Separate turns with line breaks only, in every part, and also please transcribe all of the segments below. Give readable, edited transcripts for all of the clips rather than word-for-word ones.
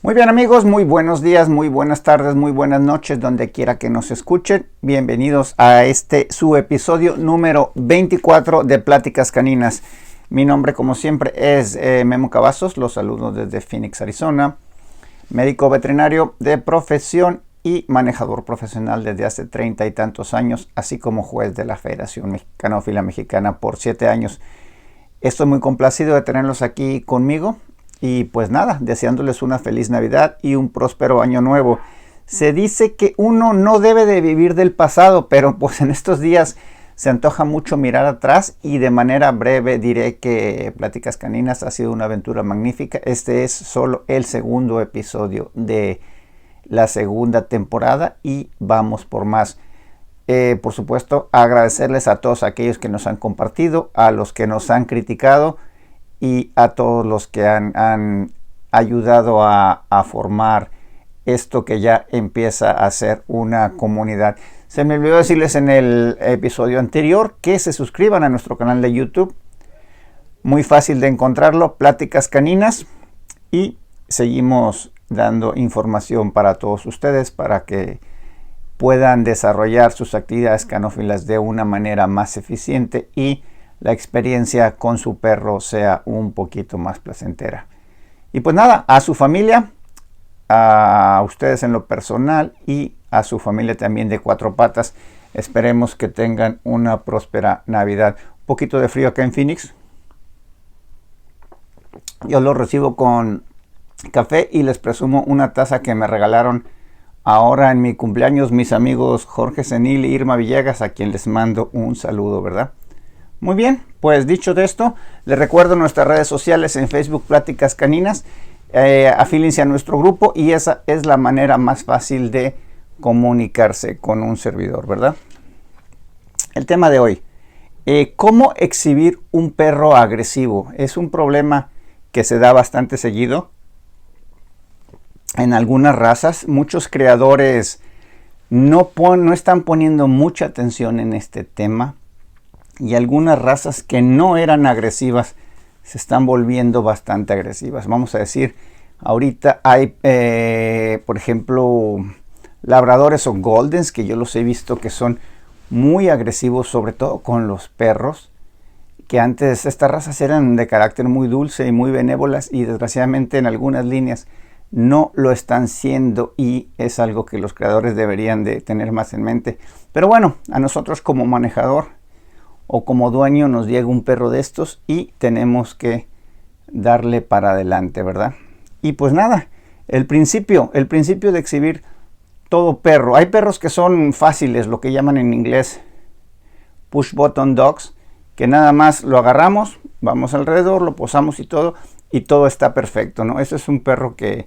Muy bien amigos, muy buenos días, muy buenas tardes, muy buenas noches, donde quiera que nos escuchen. Bienvenidos a su episodio número 24 de Pláticas Caninas. Mi nombre, como siempre, es Memo Cavazos. Los saludo desde Phoenix, Arizona. Médico veterinario de profesión y manejador profesional desde hace 30 y tantos años, así como juez de la Federación Canófila Mexicana por 7 años. Estoy muy complacido de tenerlos aquí conmigo. Y pues nada, deseándoles una feliz Navidad y un próspero año nuevo. Se dice que uno no debe de vivir del pasado, pero pues en estos días se antoja mucho mirar atrás y de manera breve diré que Pláticas Caninas ha sido una aventura magnífica. Este es solo el segundo episodio de la segunda temporada y vamos por más. Por supuesto, agradecerles a todos aquellos que nos han compartido, a los que nos han criticado, y a todos los que han ayudado a formar esto que ya empieza a ser una comunidad. Se me olvidó decirles en el episodio anterior que se suscriban a nuestro canal de YouTube. Muy fácil de encontrarlo, Pláticas Caninas. Y seguimos dando información para todos ustedes para que puedan desarrollar sus actividades canófilas de una manera más eficiente y la experiencia con su perro sea un poquito más placentera. Y pues nada, a su familia, a ustedes en lo personal y a su familia también de cuatro patas, esperemos que tengan una próspera Navidad. Un poquito de frío acá en Phoenix. Yo lo recibo con café y les presumo una taza que me regalaron ahora en mi cumpleaños mis amigos Jorge Senil y Irma Villegas, a quien les mando un saludo, ¿verdad? Muy bien, pues dicho de esto, les recuerdo nuestras redes sociales en Facebook Pláticas Caninas. Afílense a nuestro grupo y esa es la manera más fácil de comunicarse con un servidor, ¿verdad? El tema de hoy, ¿cómo exhibir un perro agresivo? Es un problema que se da bastante seguido en algunas razas. Muchos creadores no están poniendo mucha atención en este tema. Y algunas razas que no eran agresivas se están volviendo bastante agresivas. Vamos a decir, ahorita hay, por ejemplo, labradores o goldens, que yo los he visto que son muy agresivos, sobre todo con los perros, que antes estas razas eran de carácter muy dulce y muy benévolas, y desgraciadamente en algunas líneas no lo están siendo, y es algo que los creadores deberían de tener más en mente. Pero bueno, a nosotros como manejador o como dueño nos llega un perro de estos y tenemos que darle para adelante, ¿verdad? Y pues nada, el principio de exhibir todo perro. Hay perros que son fáciles, lo que llaman en inglés push button dogs, que nada más lo agarramos, vamos alrededor, lo posamos y todo está perfecto, ¿no? Ese es un perro que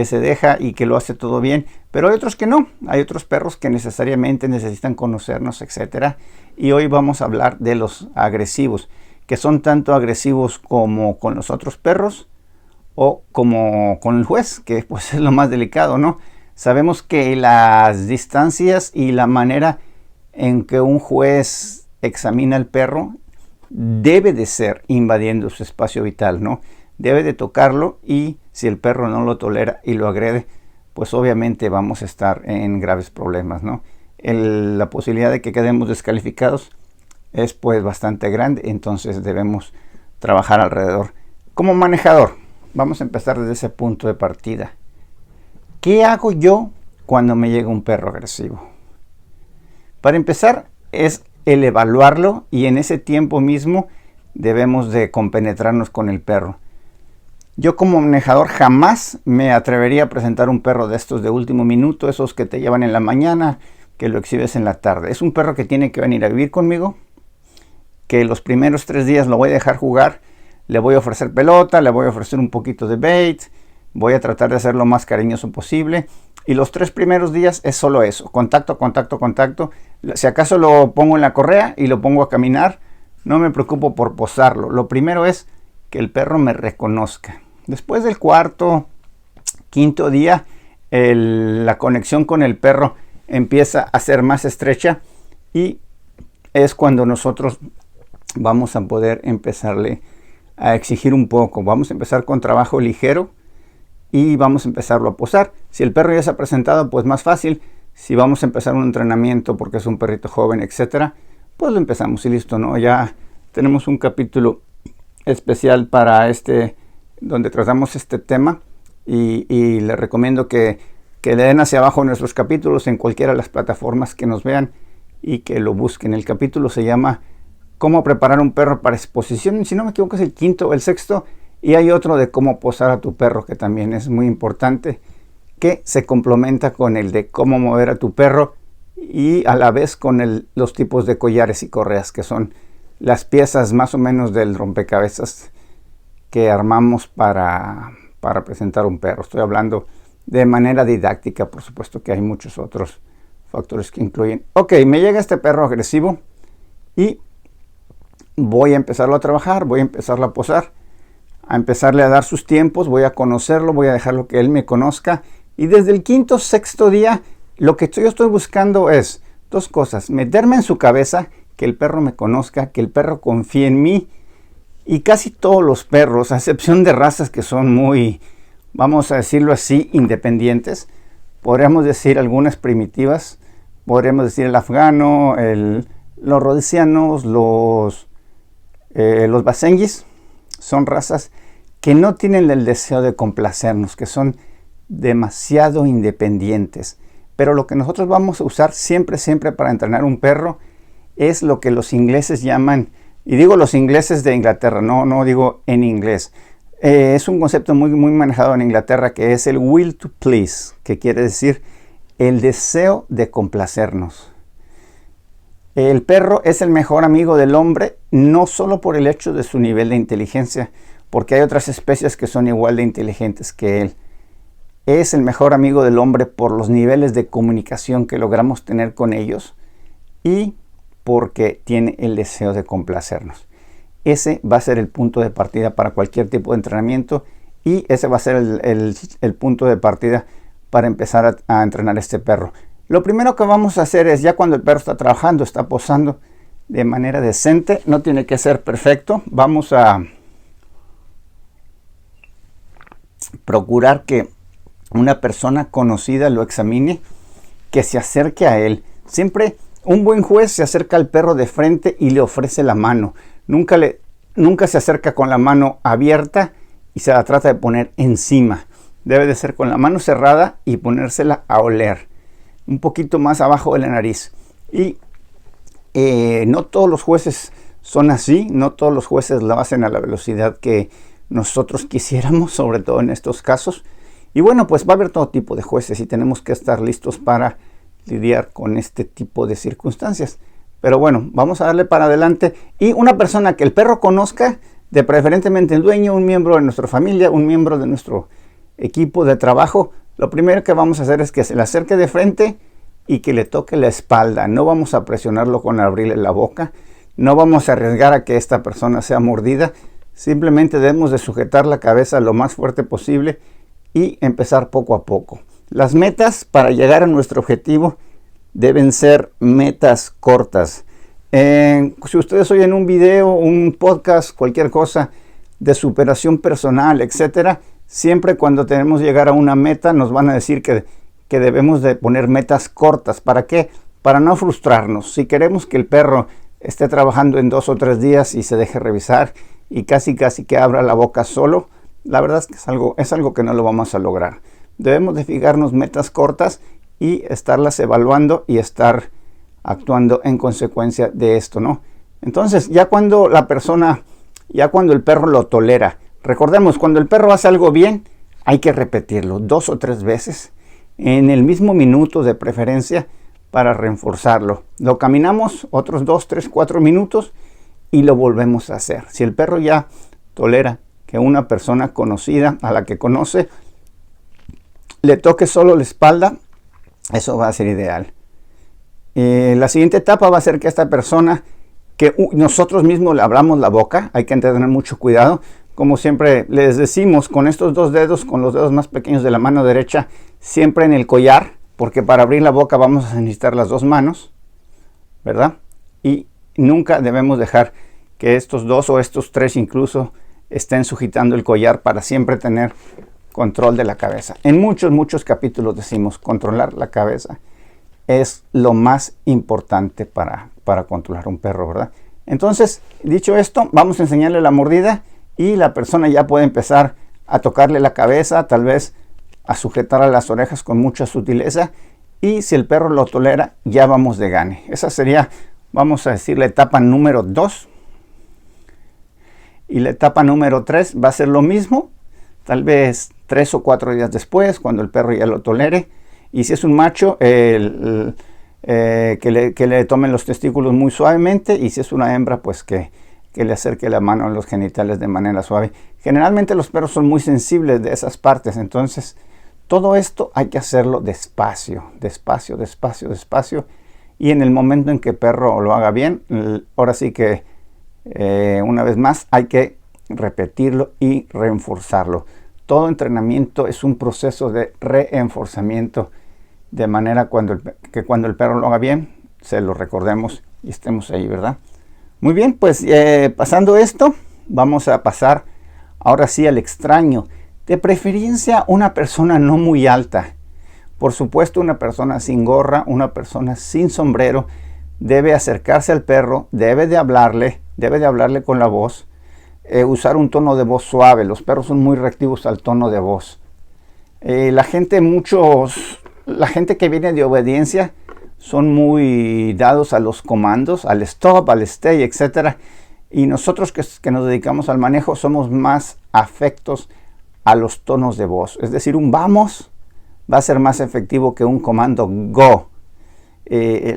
se deja y que lo hace todo bien, pero hay otros que no. Hay otros perros que necesariamente necesitan conocernos, etcétera. Y hoy vamos a hablar de los agresivos, que son tanto agresivos como con los otros perros o como con el juez, que pues es lo más delicado, ¿no? Sabemos que las distancias y la manera en que un juez examina al perro debe de ser invadiendo su espacio vital, ¿no? Debe de tocarlo, y si el perro no lo tolera y lo agrede, pues obviamente vamos a estar en graves problemas, ¿no? La posibilidad de que quedemos descalificados es pues bastante grande, entonces debemos trabajar alrededor. Como manejador, vamos a empezar desde ese punto de partida. ¿Qué hago yo cuando me llega un perro agresivo? Para empezar es el evaluarlo, y en ese tiempo mismo debemos de compenetrarnos con el perro. Yo como manejador jamás me atrevería a presentar un perro de estos de último minuto, esos que te llevan en la mañana, que lo exhibes en la tarde. Es un perro que tiene que venir a vivir conmigo, que los primeros 3 días lo voy a dejar jugar, le voy a ofrecer pelota, le voy a ofrecer un poquito de bait, voy a tratar de hacer lo más cariñoso posible, y los 3 primeros días es solo eso, contacto, contacto, contacto. Si acaso lo pongo en la correa y lo pongo a caminar, no me preocupo por posarlo. Lo primero es que el perro me reconozca. Después del 4º, 5º día, la conexión con el perro empieza a ser más estrecha, y es cuando nosotros vamos a poder empezarle a exigir un poco. Vamos a empezar con trabajo ligero, y vamos a empezarlo a posar. Si el perro ya se ha presentado, pues más fácil. Si vamos a empezar un entrenamiento porque es un perrito joven, etcétera, pues lo empezamos y listo, ¿no? Ya tenemos un capítulo especial para donde tratamos este tema y les recomiendo que le den hacia abajo nuestros capítulos en cualquiera de las plataformas que nos vean y que lo busquen. El capítulo se llama Cómo preparar un perro para exposición. Si no me equivoco es el quinto o el sexto. Y hay otro de cómo posar a tu perro que también es muy importante, que se complementa con el de cómo mover a tu perro y a la vez con los tipos de collares y correas, que son las piezas más o menos del rompecabezas que armamos para presentar un perro. Estoy hablando de manera didáctica, por supuesto que hay muchos otros factores que incluyen. Ok, me llega este perro agresivo y voy a empezarlo a trabajar, voy a empezarlo a posar, a empezarle a dar sus tiempos, voy a conocerlo, voy a dejarlo que él me conozca. Y desde el quinto, sexto día, lo que yo estoy buscando es dos cosas: meterme en su cabeza, que el perro me conozca, que el perro confíe en mí. Y casi todos los perros, a excepción de razas que son muy, vamos a decirlo así, independientes, podríamos decir algunas primitivas, podríamos decir el afgano, los rhodesianos, los basenjis, son razas que no tienen el deseo de complacernos, que son demasiado independientes. Pero lo que nosotros vamos a usar siempre para entrenar un perro es lo que los ingleses llaman, y digo los ingleses de Inglaterra, no digo en inglés. Es un concepto muy manejado en Inglaterra, que es el will to please, que quiere decir el deseo de complacernos. El perro es el mejor amigo del hombre, no solo por el hecho de su nivel de inteligencia, porque hay otras especies que son igual de inteligentes que él. Es el mejor amigo del hombre por los niveles de comunicación que logramos tener con ellos y porque tiene el deseo de complacernos. Ese va a ser el punto de partida para cualquier tipo de entrenamiento y ese va a ser el punto de partida para empezar a entrenar este perro. Lo primero que vamos a hacer es, ya cuando el perro está trabajando, está posando de manera decente, no tiene que ser perfecto, vamos a procurar que una persona conocida lo examine, que se acerque a él. Siempre un buen juez se acerca al perro de frente y le ofrece la mano. Nunca se acerca con la mano abierta y se la trata de poner encima. Debe de ser con la mano cerrada y ponérsela a oler, un poquito más abajo de la nariz. Y no todos los jueces son así, no todos los jueces lo hacen a la velocidad que nosotros quisiéramos, sobre todo en estos casos. Y bueno, pues va a haber todo tipo de jueces y tenemos que estar listos para lidiar con este tipo de circunstancias. Pero bueno, vamos a darle para adelante. Y una persona que el perro conozca, de preferentemente el dueño, un miembro de nuestra familia, un miembro de nuestro equipo de trabajo, lo primero que vamos a hacer es que se le acerque de frente y que le toque la espalda. No vamos a presionarlo con abrirle la boca, no vamos a arriesgar a que esta persona sea mordida. Simplemente debemos de sujetar la cabeza lo más fuerte posible y empezar poco a poco. Las metas para llegar a nuestro objetivo deben ser metas cortas. Si ustedes oyen un video, un podcast, cualquier cosa de superación personal, etcétera, siempre cuando tenemos que llegar a una meta nos van a decir que debemos de poner metas cortas. ¿Para qué? Para no frustrarnos. Si queremos que el perro esté trabajando en 2 o 3 días y se deje revisar y casi que abra la boca solo, la verdad es que es algo que no lo vamos a lograr. Debemos de fijarnos metas cortas y estarlas evaluando y estar actuando en consecuencia de esto, ¿no? Entonces, ya cuando el perro lo tolera, recordemos, cuando el perro hace algo bien, hay que repetirlo 2 o 3 veces en el mismo minuto de preferencia para reforzarlo. Lo caminamos otros 2, 3, 4 minutos y lo volvemos a hacer. Si el perro ya tolera que una persona conocida, a la que conoce, le toque solo la espalda, eso va a ser ideal. La siguiente etapa va a ser que esta persona, que nosotros mismos le abramos la boca, hay que tener mucho cuidado. Como siempre les decimos, con estos 2 dedos, con los dedos más pequeños de la mano derecha, siempre en el collar, porque para abrir la boca vamos a necesitar las 2 manos, ¿verdad? Y nunca debemos dejar que estos 2 o estos 3 incluso estén sujetando el collar, para siempre tener control de la cabeza. En muchos capítulos decimos controlar la cabeza es lo más importante para controlar un perro, ¿verdad? Entonces, dicho esto, vamos a enseñarle la mordida y la persona ya puede empezar a tocarle la cabeza, tal vez a sujetar a las orejas con mucha sutileza, y si el perro lo tolera, ya vamos de gane. Esa sería, vamos a decir, la etapa número 2. Y la etapa número 3 va a ser lo mismo, tal vez 3 o 4 días después, cuando el perro ya lo tolere. Y si es un macho, que le tomen los testículos muy suavemente, y si es una hembra, pues que le acerque la mano a los genitales de manera suave. Generalmente los perros son muy sensibles de esas partes, entonces todo esto hay que hacerlo despacio, despacio, despacio, despacio. Y en el momento en que el perro lo haga bien, ahora sí que una vez más hay que repetirlo y reenforzarlo. Todo entrenamiento es un proceso de reenforzamiento, de manera que cuando el perro lo haga bien, se lo recordemos y estemos ahí, ¿verdad? Muy bien, pues pasando esto, vamos a pasar ahora sí al extraño. De preferencia una persona no muy alta. Por supuesto, una persona sin gorra, una persona sin sombrero, debe acercarse al perro, debe de hablarle con la voz, usar un tono de voz suave. Los perros son muy reactivos al tono de voz. La gente que viene de obediencia son muy dados a los comandos, al stop, al stay, etc. Y nosotros que nos dedicamos al manejo somos más afectos a los tonos de voz. Es decir, un vamos va a ser más efectivo que un comando go.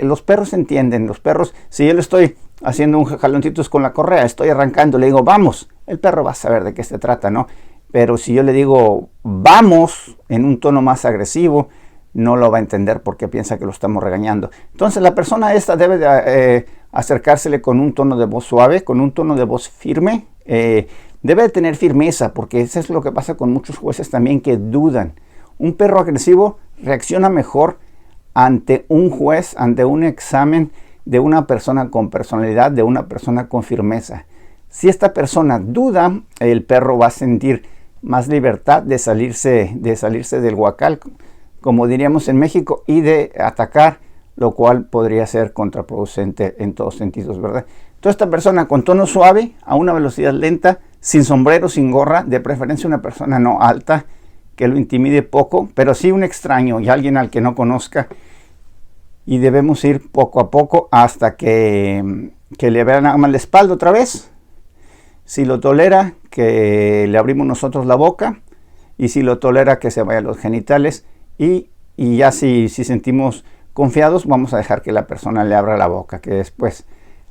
Los perros entienden. Los perros, si yo le estoy haciendo un jaloncitos con la correa, estoy arrancando, le digo vamos, el perro va a saber de qué se trata, ¿no? Pero si yo le digo vamos en un tono más agresivo, no lo va a entender porque piensa que lo estamos regañando. Entonces la persona esta debe de acercársele con un tono de voz suave, con un tono de voz firme. Debe de tener firmeza, porque eso es lo que pasa con muchos jueces también, que dudan. Un perro agresivo reacciona mejor ante un juez, ante un examen de una persona con personalidad, de una persona con firmeza. Si esta persona duda, el perro va a sentir más libertad de salirse del huacal, como diríamos en México, y de atacar, lo cual podría ser contraproducente en todos sentidos, ¿verdad? Entonces esta persona con tono suave, a una velocidad lenta, sin sombrero, sin gorra, de preferencia una persona no alta, que lo intimide poco, pero sí un extraño y alguien al que no conozca. Y debemos ir poco a poco hasta que le vean nada más la espalda otra vez. Si lo tolera, que le abrimos nosotros la boca, y si lo tolera, que se vaya a los genitales. Y ya si sentimos confiados, vamos a dejar que la persona le abra la boca, que es pues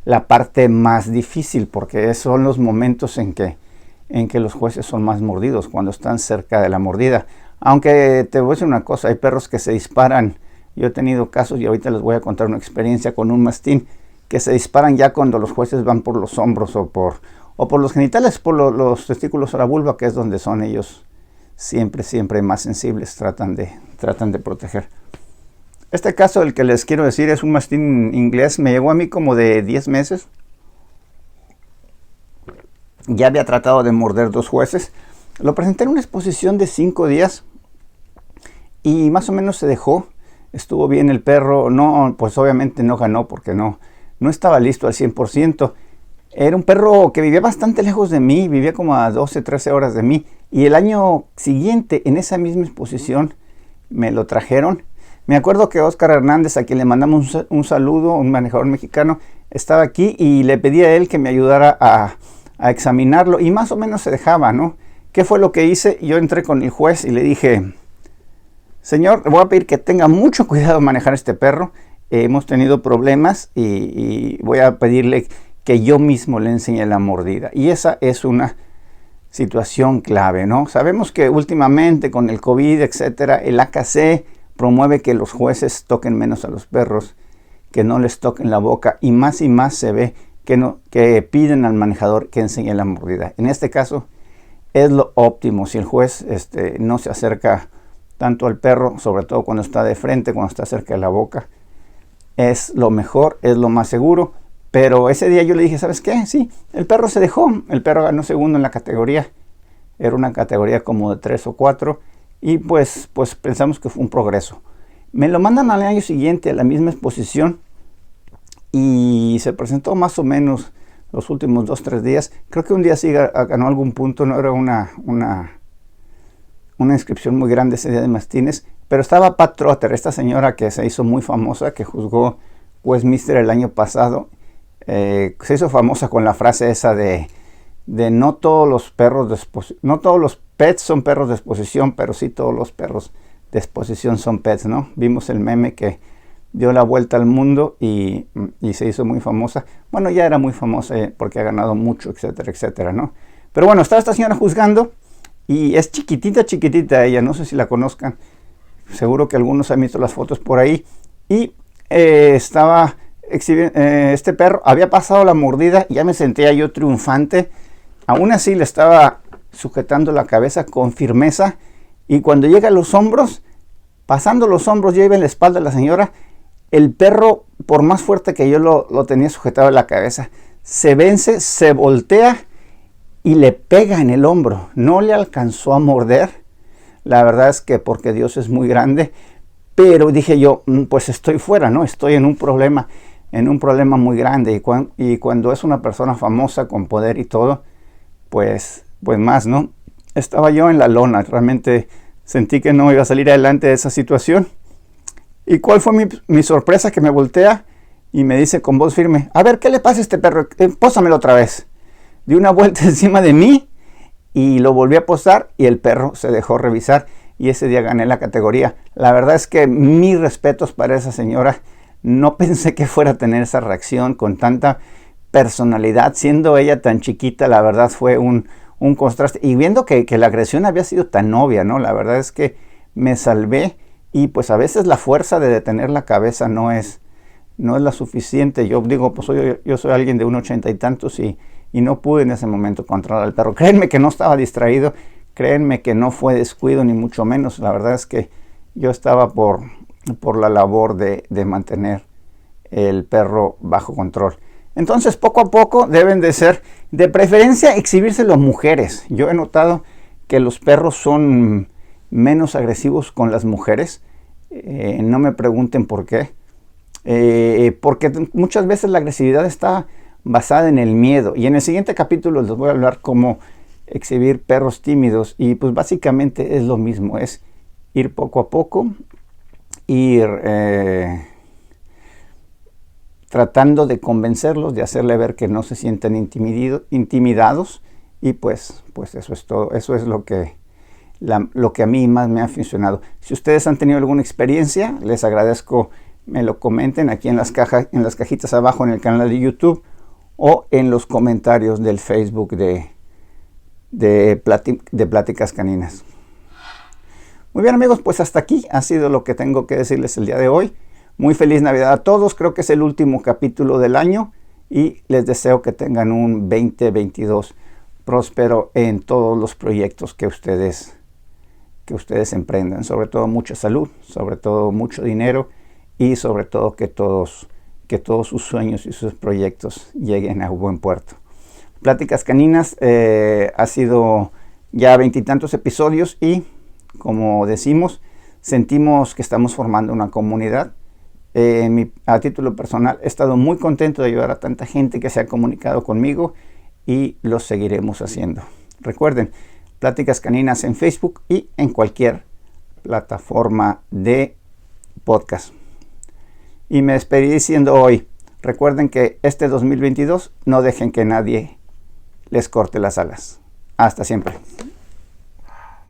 la parte más difícil, porque son los momentos en que los jueces son más mordidos, cuando están cerca de la mordida. Aunque te voy a decir una cosa, hay perros que se disparan. Yo he tenido casos, y ahorita les voy a contar una experiencia con un mastín, que se disparan ya cuando los jueces van por los hombros o por los genitales, por los testículos o la vulva, que es donde son ellos siempre más sensibles, tratan de proteger. Este caso, el que les quiero decir, es un mastín inglés. Me llegó a mí como de 10 meses. Ya había tratado de morder 2 jueces. Lo presenté en una exposición de 5 días y más o menos se dejó. Estuvo bien el perro. No, pues obviamente no ganó porque no estaba listo al 100%. Era un perro que vivía bastante lejos de mí, vivía como a 12, 13 horas de mí. Y el año siguiente, en esa misma exposición, me lo trajeron. Me acuerdo que Oscar Hernández, a quien le mandamos un saludo, un manejador mexicano, estaba aquí y le pedí a él que me ayudara a examinarlo, y más o menos se dejaba, ¿no? ¿Qué fue lo que hice? Yo entré con el juez y le dije: señor, le voy a pedir que tenga mucho cuidado al manejar este perro. Hemos tenido problemas y voy a pedirle que yo mismo le enseñe la mordida. Y esa es una situación clave, ¿no? Sabemos que últimamente con el COVID, etcétera, el AKC promueve que los jueces toquen menos a los perros, que no les toquen la boca, y más se ve que piden al manejador que enseñe la mordida. En este caso es lo óptimo. Si el juez no se acerca tanto al perro, sobre todo cuando está de frente, cuando está cerca de la boca, es lo mejor, es lo más seguro. Pero ese día yo le dije: ¿sabes qué? Sí, el perro se dejó. El perro ganó segundo en la categoría. era una categoría como de 3 o 4 y pues pensamos que fue un progreso. Me lo mandan al año siguiente a la misma exposición y se presentó más o menos los últimos 2-3 días. Creo que un día sí ganó algún punto, no era una inscripción muy grande ese día de mastines, pero estaba Pat Trotter, esta señora que se hizo muy famosa, que juzgó Westminster el año pasado. Se hizo famosa con la frase esa de no todos los no todos los pets son perros de exposición, pero sí todos los perros de exposición son pets, ¿no? Vimos el meme que dio la vuelta al mundo y se hizo muy famosa. Bueno, ya era muy famosa porque ha ganado mucho, etcétera, etcétera, ¿no? Pero bueno, está esta señora juzgando y es chiquitita ella, no sé si la conozcan. Seguro que algunos han visto las fotos por ahí. Y estaba exhibiendo, este perro había pasado la mordida y ya me sentía yo triunfante. Aún así le estaba sujetando la cabeza con firmeza y cuando llega a los hombros, pasando los hombros, ya iba en la espalda de la señora, el perro, por más fuerte que yo lo tenía sujetado en la cabeza, se vence, se voltea y le pega en el hombro. No le alcanzó a morder. La verdad es que porque Dios es muy grande, pero dije yo, pues estoy fuera, ¿no? Estoy en un problema muy grande y cuando es una persona famosa con poder y todo, pues más, ¿no? Estaba yo en la lona, realmente sentí que no iba a salir adelante de esa situación. ¿Y cuál fue mi sorpresa? Que me voltea y me dice con voz firme, a ver, ¿qué le pasa a este perro? Pósamelo otra vez. Dio una vuelta encima de mí y lo volví a posar y el perro se dejó revisar y ese día gané la categoría. La verdad es que mis respetos para esa señora. No pensé que fuera a tener esa reacción con tanta personalidad, siendo ella tan chiquita. La verdad fue un contraste y viendo que la agresión había sido tan obvia, ¿no? La verdad es que me salvé y pues a veces la fuerza de detener la cabeza no es la suficiente. Yo digo, pues yo soy alguien de 1,80 y tantos y no pude en ese momento controlar al perro. Créanme que no estaba distraído, créanme que no fue descuido ni mucho menos. La verdad es que yo estaba por la labor de mantener el perro bajo control. Entonces poco a poco deben de ser, de preferencia, exhibírselo a mujeres. Yo he notado que los perros son menos agresivos con las mujeres. No me pregunten por qué. Porque muchas veces la agresividad está basada en el miedo. Y en el siguiente capítulo les voy a hablar cómo exhibir perros tímidos. Y pues básicamente es lo mismo, es ir poco a poco, ir tratando de convencerlos, de hacerle ver que no se sienten intimidados y pues eso es todo. Eso es lo que a mí más me ha funcionado. Si ustedes han tenido alguna experiencia, les agradezco me lo comenten aquí en las cajitas abajo en el canal de YouTube o en los comentarios del Facebook de Pláticas Caninas. Muy bien amigos, pues hasta aquí ha sido lo que tengo que decirles el día de hoy. Muy feliz Navidad a todos, creo que es el último capítulo del año y les deseo que tengan un 2022 próspero en todos los proyectos que ustedes emprendan. Sobre todo mucha salud, sobre todo mucho dinero y sobre todo que todos sus sueños y sus proyectos lleguen a un buen puerto. Pláticas Caninas ha sido ya 20 y tantos episodios y como decimos, sentimos que estamos formando una comunidad. A título personal he estado muy contento de ayudar a tanta gente que se ha comunicado conmigo y lo seguiremos haciendo. Recuerden, Pláticas Caninas en Facebook y en cualquier plataforma de podcast. Y me despedí diciendo hoy, recuerden que este 2022 no dejen que nadie les corte las alas. Hasta siempre.